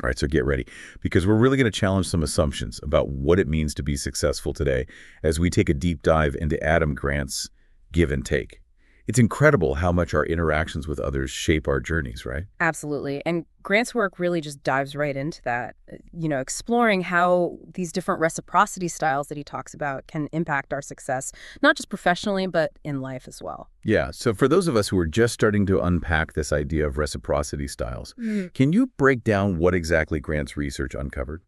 All right, so get ready, because we're really going to challenge some assumptions about what it means to be successful today as we take a deep dive into Adam Grant's give and take. It's incredible how much our interactions with others shape our journeys, right? Absolutely. And Grant's work really just dives right into that, exploring how these different reciprocity styles that he talks about can impact our success, not just professionally, but in life as well. Yeah, so for those of us who are just starting to unpack this idea of reciprocity styles, Mm. can you break down what exactly Grant's research uncovered?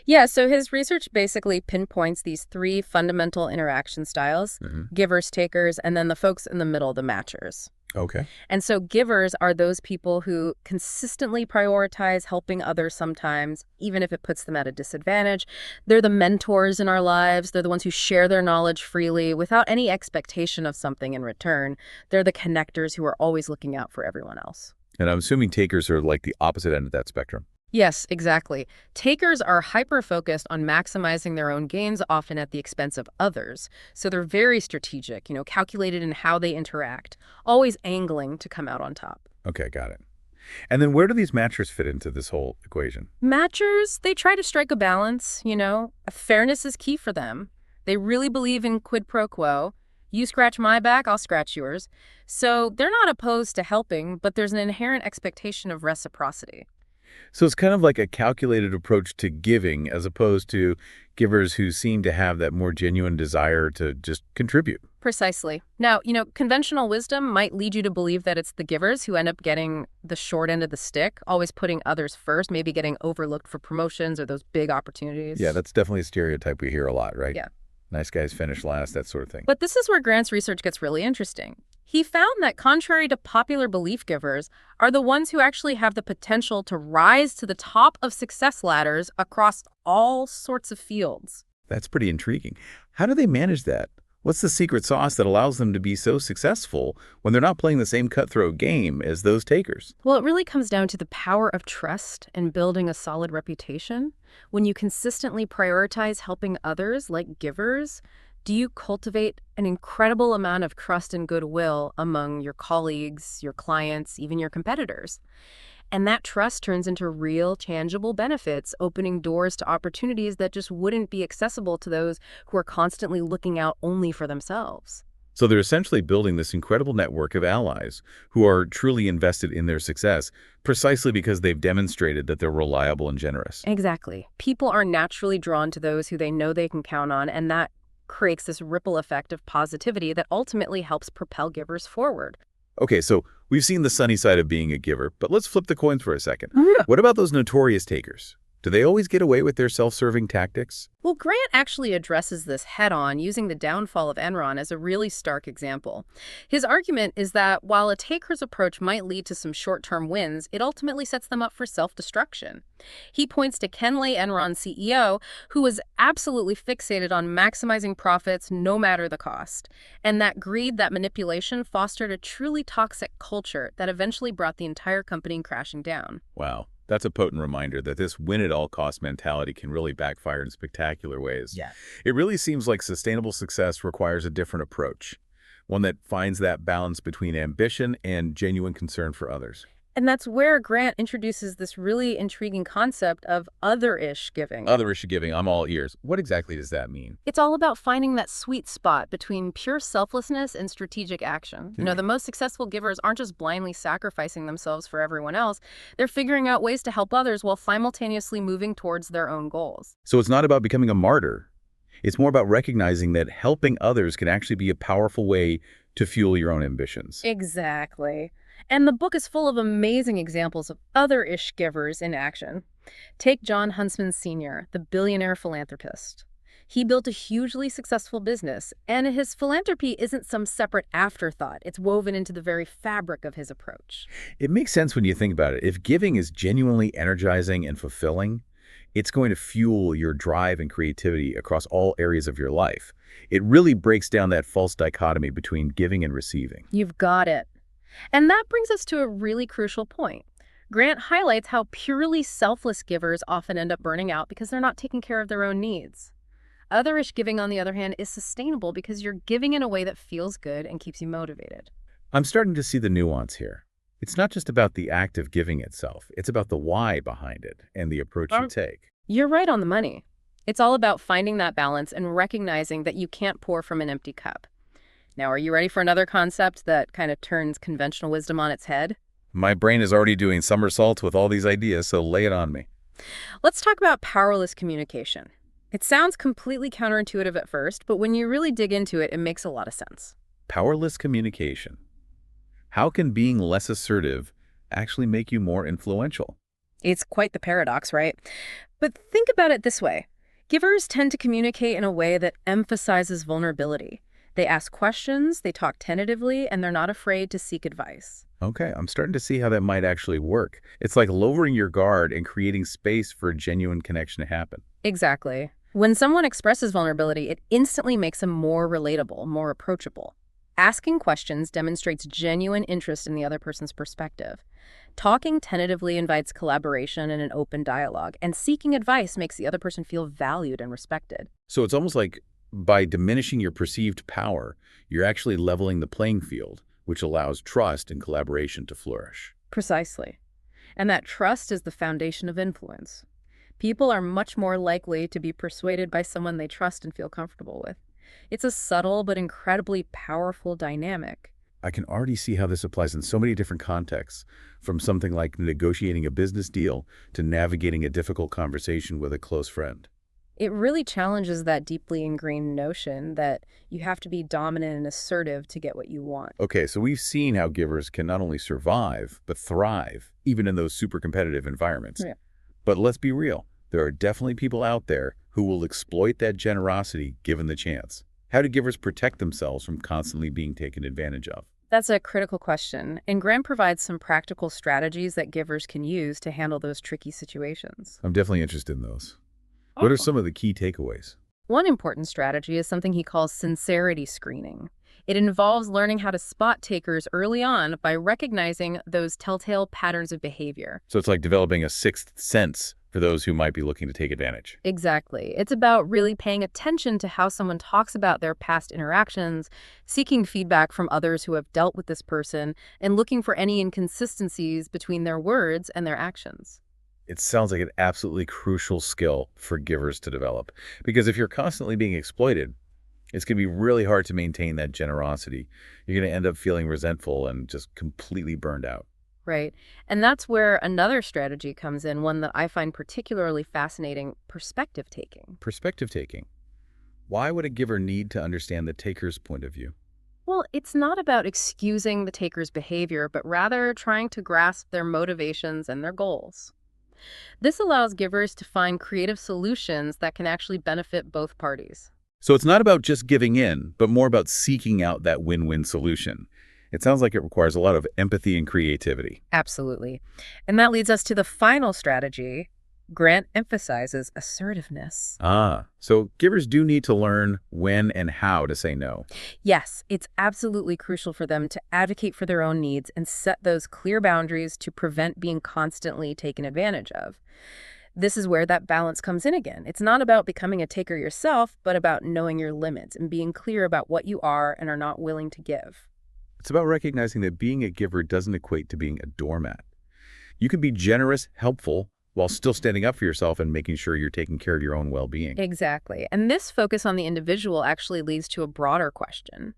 Yeah, so his research basically pinpoints these three fundamental interaction styles: Hmm. givers, takers, and then the folks in the middle, the matchers. Okay. And so givers are those people who consistently prioritize helping others sometimes, even if it puts them at a disadvantage. They're the mentors in our lives. They're the ones who share their knowledge freely without any expectation of something in return. They're the connectors who are always looking out for everyone else. And I'm assuming takers are like the opposite end of that spectrum. Yes, exactly. Takers are hyper-focused on maximizing their own gains, often at the expense of others. So they're very strategic, calculated in how they interact, always angling to come out on top. Okay, got it. And then where do these matchers fit into this whole equation? Matchers, they try to strike a balance, Fairness is key for them. They really believe in quid pro quo. You scratch my back, I'll scratch yours. So they're not opposed to helping, but there's an inherent expectation of reciprocity. So it's kind of like a calculated approach to giving as opposed to givers who seem to have that more genuine desire to just contribute. Precisely. Now, conventional wisdom might lead you to believe that it's the givers who end up getting the short end of the stick, always putting others first, maybe getting overlooked for promotions or those big opportunities. Yeah, that's definitely a stereotype we hear a lot, right? Yeah. Nice guys finish last, that sort of thing. But this is where Grant's research gets really interesting. He found that contrary to popular belief, givers are the ones who actually have the potential to rise to the top of success ladders across all sorts of fields. That's pretty intriguing. How do they manage that? What's the secret sauce that allows them to be so successful when they're not playing the same cutthroat game as those takers? Well, it really comes down to the power of trust and building a solid reputation. When you consistently prioritize helping others like givers, do you cultivate an incredible amount of trust and goodwill among your colleagues, your clients, even your competitors? And that trust turns into real, tangible benefits, opening doors to opportunities that just wouldn't be accessible to those who are constantly looking out only for themselves. So they're essentially building this incredible network of allies who are truly invested in their success precisely because they've demonstrated that they're reliable and generous. Exactly. People are naturally drawn to those who they know they can count on, and that creates this ripple effect of positivity that ultimately helps propel givers forward. Okay, so we've seen the sunny side of being a giver, but let's flip the coins for a second. Yeah. What about those notorious takers? Do they always get away with their self-serving tactics? Well, Grant actually addresses this head-on using the downfall of Enron as a really stark example. His argument is that while a taker's approach might lead to some short-term wins, it ultimately sets them up for self-destruction. He points to Ken Lay, Enron CEO, who was absolutely fixated on maximizing profits no matter the cost. And that greed, that manipulation, fostered a truly toxic culture that eventually brought the entire company crashing down. Wow. That's a potent reminder that this win-at-all-cost mentality can really backfire in spectacular ways. Yeah. It really seems like sustainable success requires a different approach, one that finds that balance between ambition and genuine concern for others. And that's where Grant introduces this really intriguing concept of other-ish giving. Other-ish giving, I'm all ears. What exactly does that mean? It's all about finding that sweet spot between pure selflessness and strategic action. The most successful givers aren't just blindly sacrificing themselves for everyone else. They're figuring out ways to help others while simultaneously moving towards their own goals. So it's not about becoming a martyr. It's more about recognizing that helping others can actually be a powerful way to fuel your own ambitions. Exactly. And the book is full of amazing examples of other-ish givers in action. Take John Huntsman Sr., the billionaire philanthropist. He built a hugely successful business, and his philanthropy isn't some separate afterthought. It's woven into the very fabric of his approach. It makes sense when you think about it. If giving is genuinely energizing and fulfilling, it's going to fuel your drive and creativity across all areas of your life. It really breaks down that false dichotomy between giving and receiving. You've got it. And that brings us to a really crucial point. Grant highlights how purely selfless givers often end up burning out because they're not taking care of their own needs. Otherish giving, on the other hand, is sustainable because you're giving in a way that feels good and keeps you motivated. I'm starting to see the nuance here. It's not just about the act of giving itself. It's about the why behind it and the approach you take. You're right on the money. It's all about finding that balance and recognizing that you can't pour from an empty cup. Now, are you ready for another concept that kind of turns conventional wisdom on its head? My brain is already doing somersaults with all these ideas, so lay it on me. Let's talk about powerless communication. It sounds completely counterintuitive at first, but when you really dig into it, it makes a lot of sense. Powerless communication. How can being less assertive actually make you more influential? It's quite the paradox, right? But think about it this way. Givers tend to communicate in a way that emphasizes vulnerability. They ask questions, they talk tentatively, and they're not afraid to seek advice. Okay, I'm starting to see how that might actually work. It's like lowering your guard and creating space for a genuine connection to happen. Exactly. When someone expresses vulnerability, it instantly makes them more relatable, more approachable. Asking questions demonstrates genuine interest in the other person's perspective. Talking tentatively invites collaboration and an open dialogue, and seeking advice makes the other person feel valued and respected. So it's almost like by diminishing your perceived power, you're actually leveling the playing field, which allows trust and collaboration to flourish. Precisely. And that trust is the foundation of influence. People are much more likely to be persuaded by someone they trust and feel comfortable with. It's a subtle but incredibly powerful dynamic. I can already see how this applies in so many different contexts, from something like negotiating a business deal to navigating a difficult conversation with a close friend. It really challenges that deeply ingrained notion that you have to be dominant and assertive to get what you want. Okay, so we've seen how givers can not only survive, but thrive, even in those super competitive environments. Yeah. But let's be real, there are definitely people out there who will exploit that generosity given the chance. How do givers protect themselves from constantly being taken advantage of? That's a critical question, and Grant provides some practical strategies that givers can use to handle those tricky situations. I'm definitely interested in those. What are some of the key takeaways? One important strategy is something he calls sincerity screening. It involves learning how to spot takers early on by recognizing those telltale patterns of behavior. So it's like developing a sixth sense for those who might be looking to take advantage. Exactly. It's about really paying attention to how someone talks about their past interactions, seeking feedback from others who have dealt with this person, and looking for any inconsistencies between their words and their actions. It sounds like an absolutely crucial skill for givers to develop. Because if you're constantly being exploited, it's going to be really hard to maintain that generosity. You're going to end up feeling resentful and just completely burned out. Right. And that's where another strategy comes in, one that I find particularly fascinating: perspective taking. Perspective taking. Why would a giver need to understand the taker's point of view? Well, it's not about excusing the taker's behavior, but rather trying to grasp their motivations and their goals. This allows givers to find creative solutions that can actually benefit both parties. So it's not about just giving in, but more about seeking out that win-win solution. It sounds like it requires a lot of empathy and creativity. Absolutely. And that leads us to the final strategy. Grant emphasizes assertiveness. So givers do need to learn when and how to say no. Yes, it's absolutely crucial for them to advocate for their own needs and set those clear boundaries to prevent being constantly taken advantage of. This is where that balance comes in again. It's not about becoming a taker yourself, but about knowing your limits and being clear about what you are and are not willing to give. It's about recognizing that being a giver doesn't equate to being a doormat. You can be generous, helpful, while still standing up for yourself and making sure you're taking care of your own well-being. Exactly. And this focus on the individual actually leads to a broader question.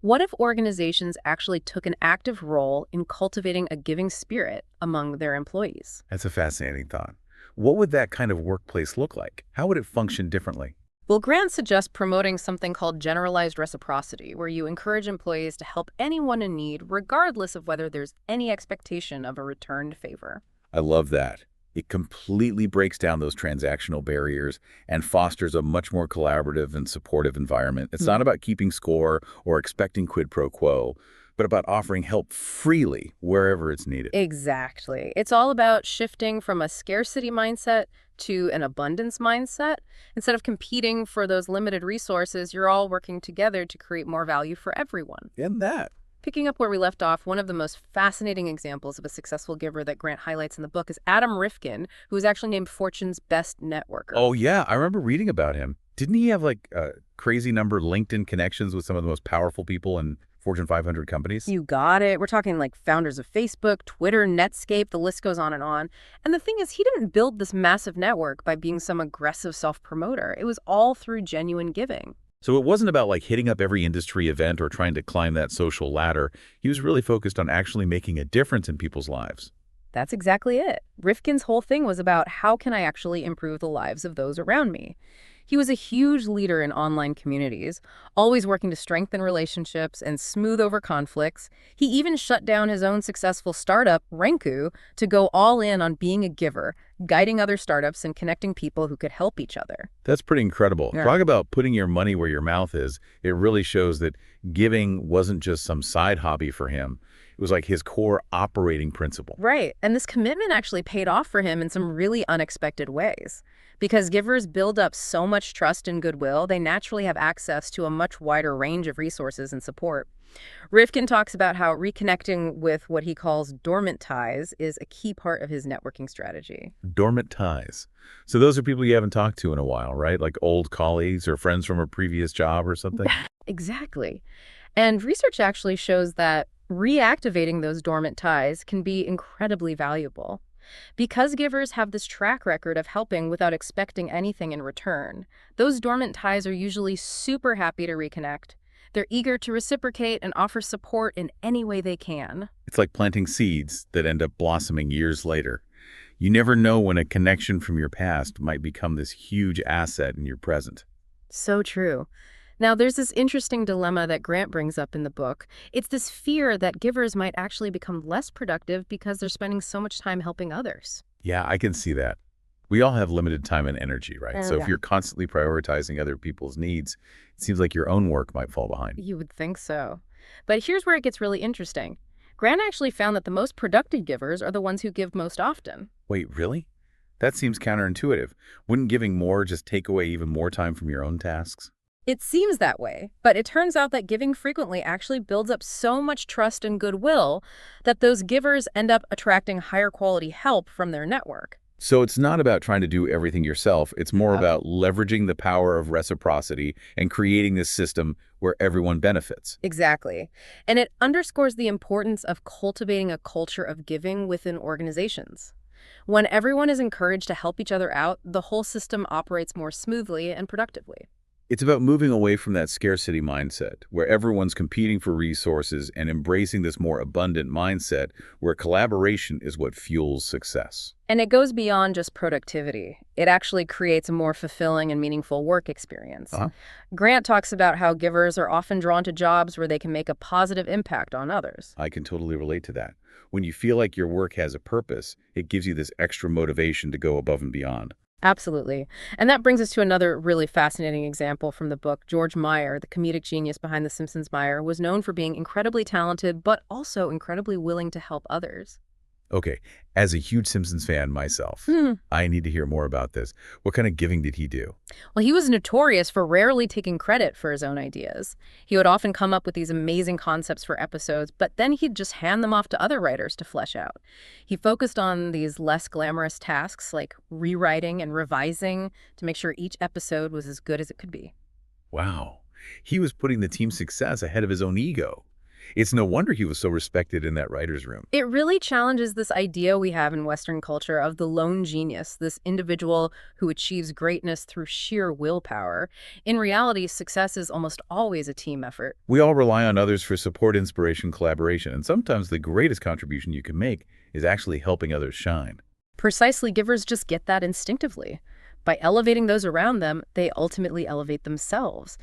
What if organizations actually took an active role in cultivating a giving spirit among their employees? That's a fascinating thought. What would that kind of workplace look like? How would it function differently? Well, Grant suggests promoting something called generalized reciprocity, where you encourage employees to help anyone in need, regardless of whether there's any expectation of a returned favor. I love that. It completely breaks down those transactional barriers and fosters a much more collaborative and supportive environment. It's not about keeping score or expecting quid pro quo, but about offering help freely wherever it's needed. Exactly. It's all about shifting from a scarcity mindset to an abundance mindset. Instead of competing for those limited resources, you're all working together to create more value for everyone. And that. Picking up where we left off, one of the most fascinating examples of a successful giver that Grant highlights in the book is Adam Rifkin, who is actually named Fortune's best networker. Oh, yeah. I remember reading about him. Didn't he have like a crazy number of LinkedIn connections with some of the most powerful people in Fortune 500 companies? You got it. We're talking like founders of Facebook, Twitter, Netscape, the list goes on and on. And the thing is, he didn't build this massive network by being some aggressive self-promoter. It was all through genuine giving. So it wasn't about like hitting up every industry event or trying to climb that social ladder. He was really focused on actually making a difference in people's lives. That's exactly it. Rifkin's whole thing was about how can I actually improve the lives of those around me. He was a huge leader in online communities, always working to strengthen relationships and smooth over conflicts. He even shut down his own successful startup, Renku, to go all in on being a giver, guiding other startups and connecting people who could help each other. That's pretty incredible. Yeah. Talk about putting your money where your mouth is. It really shows that giving wasn't just some side hobby for him. It was like his core operating principle. Right. And this commitment actually paid off for him in some really unexpected ways. Because givers build up so much trust and goodwill, they naturally have access to a much wider range of resources and support. Rifkin talks about how reconnecting with what he calls dormant ties is a key part of his networking strategy. Dormant ties. So those are people you haven't talked to in a while, right? Like old colleagues or friends from a previous job or something? Exactly. And research actually shows that reactivating those dormant ties can be incredibly valuable. Because givers have this track record of helping without expecting anything in return, those dormant ties are usually super happy to reconnect. They're eager to reciprocate and offer support in any way they can. It's like planting seeds that end up blossoming years later. You never know when a connection from your past might become this huge asset in your present. So true. Now, there's this interesting dilemma that Grant brings up in the book. It's this fear that givers might actually become less productive because they're spending so much time helping others. Yeah, I can see that. We all have limited time and energy, right? So if Yeah. you're constantly prioritizing other people's needs, it seems like your own work might fall behind. You would think so. But here's where it gets really interesting. Grant actually found that the most productive givers are the ones who give most often. Wait, really? That seems counterintuitive. Wouldn't giving more just take away even more time from your own tasks? It seems that way, but it turns out that giving frequently actually builds up so much trust and goodwill that those givers end up attracting higher quality help from their network. So it's not about trying to do everything yourself. It's more Yep. about leveraging the power of reciprocity and creating this system where everyone benefits. Exactly. And it underscores the importance of cultivating a culture of giving within organizations. When everyone is encouraged to help each other out, the whole system operates more smoothly and productively. It's about moving away from that scarcity mindset, where everyone's competing for resources, and embracing this more abundant mindset where collaboration is what fuels success. And it goes beyond just productivity. It actually creates a more fulfilling and meaningful work experience. Uh-huh. Grant talks about how givers are often drawn to jobs where they can make a positive impact on others. I can totally relate to that. When you feel like your work has a purpose, it gives you this extra motivation to go above and beyond. Absolutely. And that brings us to another really fascinating example from the book. George Meyer, the comedic genius behind The Simpsons Meyer, was known for being incredibly talented, but also incredibly willing to help others. Okay, as a huge Simpsons fan myself, I need to hear more about this. What kind of giving did he do? Well, he was notorious for rarely taking credit for his own ideas. He would often come up with these amazing concepts for episodes, but then he'd just hand them off to other writers to flesh out. He focused on these less glamorous tasks like rewriting and revising to make sure each episode was as good as it could be. Wow, he was putting the team's success ahead of his own ego. It's no wonder he was so respected in that writer's room. It really challenges this idea we have in Western culture of the lone genius, this individual who achieves greatness through sheer willpower. In reality, success is almost always a team effort. We all rely on others for support, inspiration, collaboration, and sometimes the greatest contribution you can make is actually helping others shine. Precisely, givers just get that instinctively. By elevating those around them, they ultimately elevate themselves.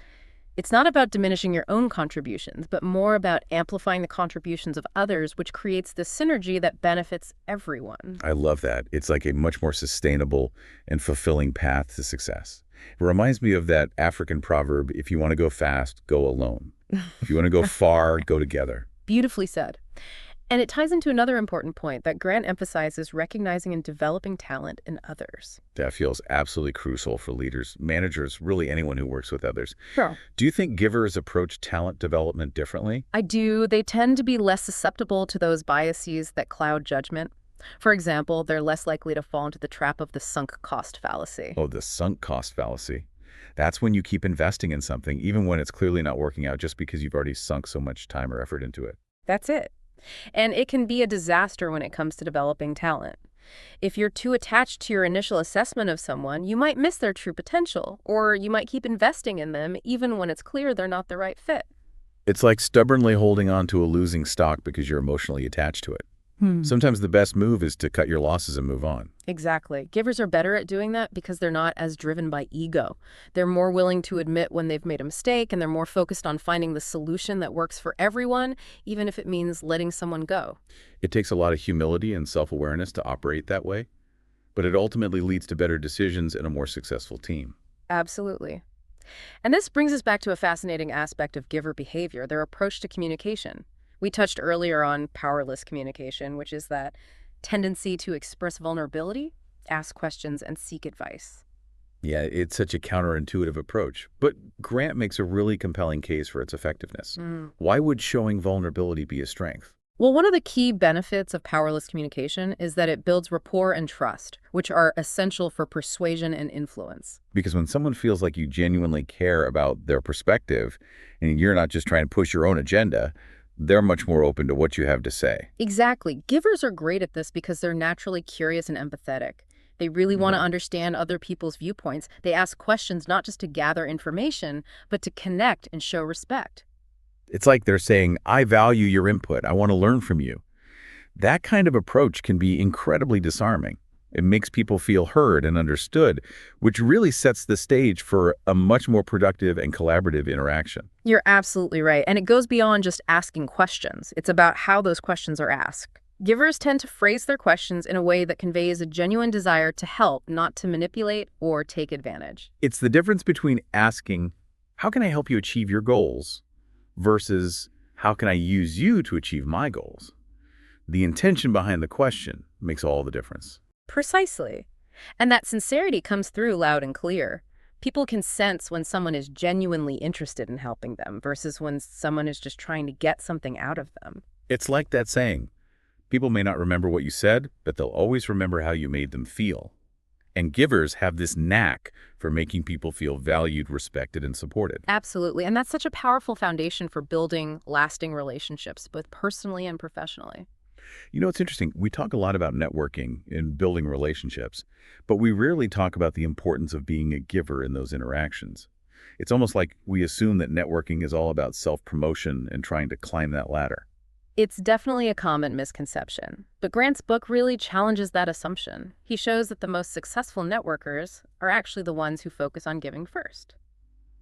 It's not about diminishing your own contributions, but more about amplifying the contributions of others, which creates this synergy that benefits everyone. I love that. It's like a much more sustainable and fulfilling path to success. It reminds me of that African proverb, if you want to go fast, go alone. If you want to go far, go together. Beautifully said. And it ties into another important point that Grant emphasizes: recognizing and developing talent in others. That feels absolutely crucial for leaders, managers, really anyone who works with others. Sure. Do you think givers approach talent development differently? I do. They tend to be less susceptible to those biases that cloud judgment. For example, they're less likely to fall into the trap of the sunk cost fallacy. Oh, the sunk cost fallacy. That's when you keep investing in something, even when it's clearly not working out just because you've already sunk so much time or effort into it. That's it. And it can be a disaster when it comes to developing talent. If you're too attached to your initial assessment of someone, you might miss their true potential, or you might keep investing in them even when it's clear they're not the right fit. It's like stubbornly holding on to a losing stock because you're emotionally attached to it. Sometimes the best move is to cut your losses and move on. Exactly. Givers are better at doing that because they're not as driven by ego. They're more willing to admit when they've made a mistake, and they're more focused on finding the solution that works for everyone, even if it means letting someone go. It takes a lot of humility and self-awareness to operate that way, but it ultimately leads to better decisions and a more successful team. Absolutely. And this brings us back to a fascinating aspect of giver behavior, their approach to communication. We touched earlier on powerless communication, which is that tendency to express vulnerability, ask questions, and seek advice. Yeah, it's such a counterintuitive approach, but Grant makes a really compelling case for its effectiveness. Why would showing vulnerability be a strength? Well, one of the key benefits of powerless communication is that it builds rapport and trust, which are essential for persuasion and influence. Because when someone feels like you genuinely care about their perspective and you're not just trying to push your own agenda, they're much more open to what you have to say. Exactly. Givers are great at this because they're naturally curious and empathetic. They really want to Right. understand other people's viewpoints. They ask questions not just to gather information, but to connect and show respect. It's like they're saying, I value your input. I want to learn from you. That kind of approach can be incredibly disarming. It makes people feel heard and understood, which really sets the stage for a much more productive and collaborative interaction. You're absolutely right. And it goes beyond just asking questions. It's about how those questions are asked. Givers tend to phrase their questions in a way that conveys a genuine desire to help, not to manipulate or take advantage. It's the difference between asking, how can I help you achieve your goals, versus how can I use you to achieve my goals? The intention behind the question makes all the difference. Precisely. And that sincerity comes through loud and clear. People can sense when someone is genuinely interested in helping them versus when someone is just trying to get something out of them. It's like that saying, people may not remember what you said, but they'll always remember how you made them feel. And givers have this knack for making people feel valued, respected, and supported. Absolutely. And that's such a powerful foundation for building lasting relationships, both personally and professionally. You know, it's interesting. We talk a lot about networking and building relationships, but we rarely talk about the importance of being a giver in those interactions. It's almost like we assume that networking is all about self-promotion and trying to climb that ladder. It's definitely a common misconception, but Grant's book really challenges that assumption. He shows that the most successful networkers are actually the ones who focus on giving first.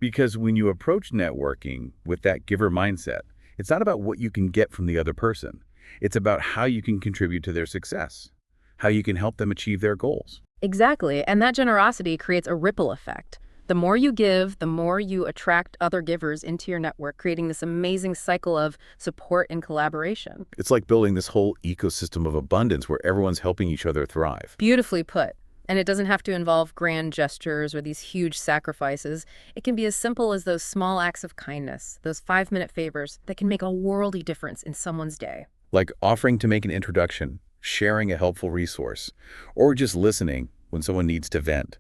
Because when you approach networking with that giver mindset, it's not about what you can get from the other person. It's about how you can contribute to their success, how you can help them achieve their goals. Exactly, and that generosity creates a ripple effect. The more you give, the more you attract other givers into your network, creating this amazing cycle of support and collaboration. It's like building this whole ecosystem of abundance where everyone's helping each other thrive. Beautifully put. And it doesn't have to involve grand gestures or these huge sacrifices. It can be as simple as those small acts of kindness, those 5-minute favors that can make a worldy difference in someone's day. Like offering to make an introduction, sharing a helpful resource, or just listening when someone needs to vent.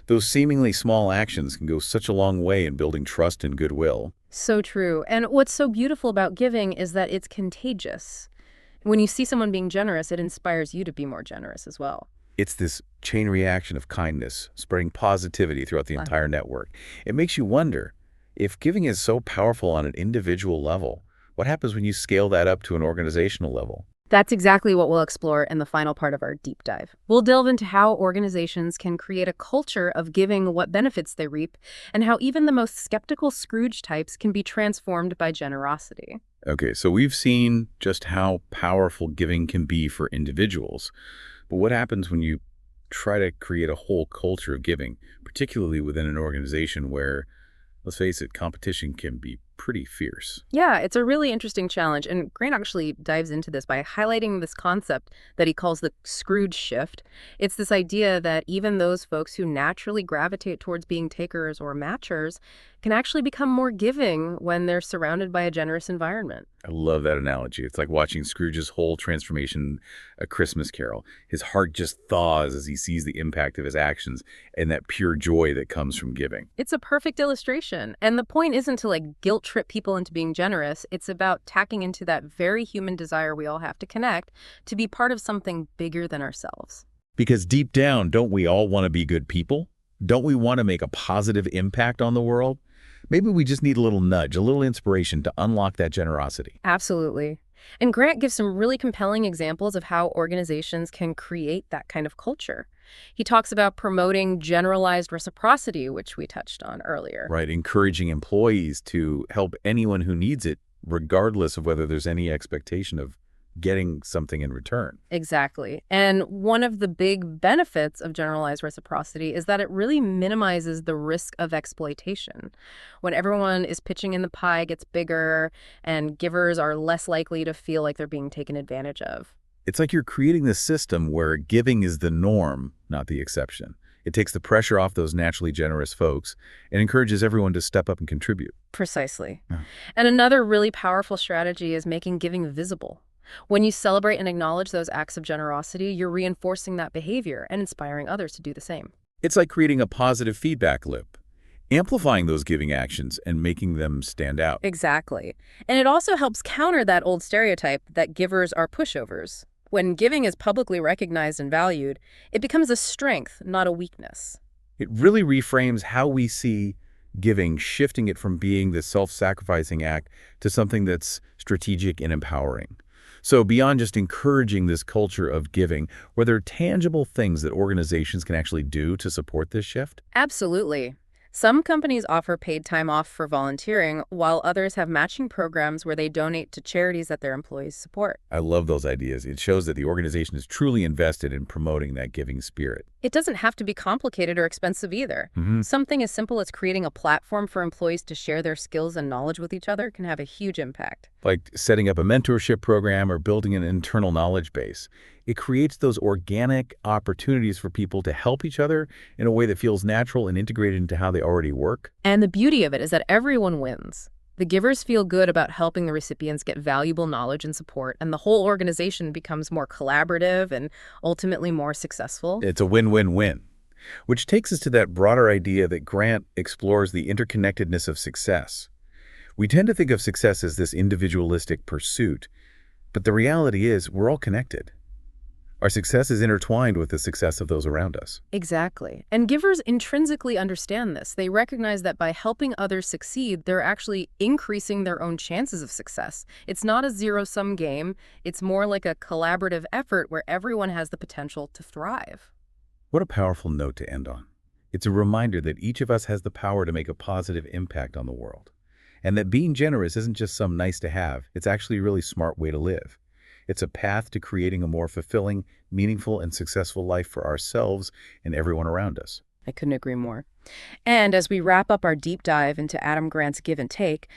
Those seemingly small actions can go such a long way in building trust and goodwill. So true. And what's so beautiful about giving is that it's contagious. When you see someone being generous, it inspires you to be more generous as well. It's this chain reaction of kindness, spreading positivity throughout the entire network. It makes you wonder, if giving is so powerful on an individual level, what happens when you scale that up to an organizational level? That's exactly what we'll explore in the final part of our deep dive. We'll delve into how organizations can create a culture of giving what benefits they reap, and how even the most skeptical Scrooge types can be transformed by generosity. Okay, so we've seen just how powerful giving can be for individuals. But what happens when you try to create a whole culture of giving, particularly within an organization where, let's face it, competition can be pretty fierce? Yeah, it's a really interesting challenge, and Grant actually dives into this by highlighting this concept that he calls the Scrooge shift. It's this idea that even those folks who naturally gravitate towards being takers or matchers can actually become more giving when they're surrounded by a generous environment. I love that analogy. It's like watching Scrooge's whole transformation, A Christmas Carol. His heart just thaws as he sees the impact of his actions and that pure joy that comes from giving. It's a perfect illustration. And the point isn't to guilt trip people into being generous. It's about tacking into that very human desire we all have to connect, to be part of something bigger than ourselves. Because deep down, don't we all want to be good people? Don't we want to make a positive impact on the world? Maybe we just need a little nudge, a little inspiration to unlock that generosity. Absolutely. And Grant gives some really compelling examples of how organizations can create that kind of culture. He talks about promoting generalized reciprocity, which we touched on earlier. Right, encouraging employees to help anyone who needs it, regardless of whether there's any expectation of getting something in return. Exactly. And one of the big benefits of generalized reciprocity is that it really minimizes the risk of exploitation. When everyone is pitching in, the pie gets bigger, and givers are less likely to feel like they're being taken advantage of. It's like you're creating this system where giving is the norm, not the exception. It takes the pressure off those naturally generous folks and encourages everyone to step up and contribute. Precisely. Yeah. And another really powerful strategy is making giving visible. When you celebrate and acknowledge those acts of generosity, you're reinforcing that behavior and inspiring others to do the same. It's like creating a positive feedback loop, amplifying those giving actions and making them stand out. Exactly. And it also helps counter that old stereotype that givers are pushovers. When giving is publicly recognized and valued, it becomes a strength, not a weakness. It really reframes how we see giving, shifting it from being the self-sacrificing act to something that's strategic and empowering. So beyond just encouraging this culture of giving, were there tangible things that organizations can actually do to support this shift? Absolutely. Some companies offer paid time off for volunteering, while others have matching programs where they donate to charities that their employees support. I love those ideas. It shows that the organization is truly invested in promoting that giving spirit. It doesn't have to be complicated or expensive either. Something as simple as creating a platform for employees to share their skills and knowledge with each other can have a huge impact. Like setting up a mentorship program or building an internal knowledge base. It creates those organic opportunities for people to help each other in a way that feels natural and integrated into how they already work. And the beauty of it is that everyone wins. The givers feel good about helping the recipients get valuable knowledge and support, and the whole organization becomes more collaborative and ultimately more successful. It's a win-win-win. Which takes us to that broader idea that Grant explores the interconnectedness of success. We tend to think of success as this individualistic pursuit, but the reality is we're all connected. Our success is intertwined with the success of those around us. Exactly. And givers intrinsically understand this. They recognize that by helping others succeed, they're actually increasing their own chances of success. It's not a zero-sum game. It's more like a collaborative effort where everyone has the potential to thrive. What a powerful note to end on. It's a reminder that each of us has the power to make a positive impact on the world. And that being generous isn't just some nice to have, it's actually a really smart way to live. It's a path to creating a more fulfilling, meaningful, and successful life for ourselves and everyone around us. I couldn't agree more. And as we wrap up our deep dive into Adam Grant's Give and Take,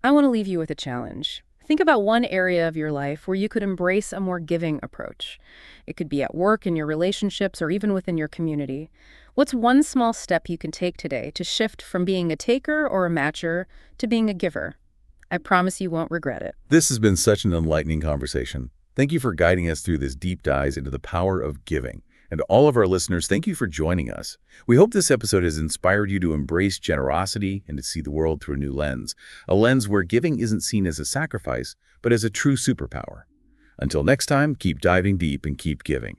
I want to leave you with a challenge. Think about one area of your life where you could embrace a more giving approach. It could be at work, in your relationships, or even within your community. What's one small step you can take today to shift from being a taker or a matcher to being a giver? I promise you won't regret it. This has been such an enlightening conversation. Thank you for guiding us through this deep dive into the power of giving. And to all of our listeners, thank you for joining us. We hope this episode has inspired you to embrace generosity and to see the world through a new lens, a lens where giving isn't seen as a sacrifice, but as a true superpower. Until next time, keep diving deep and keep giving.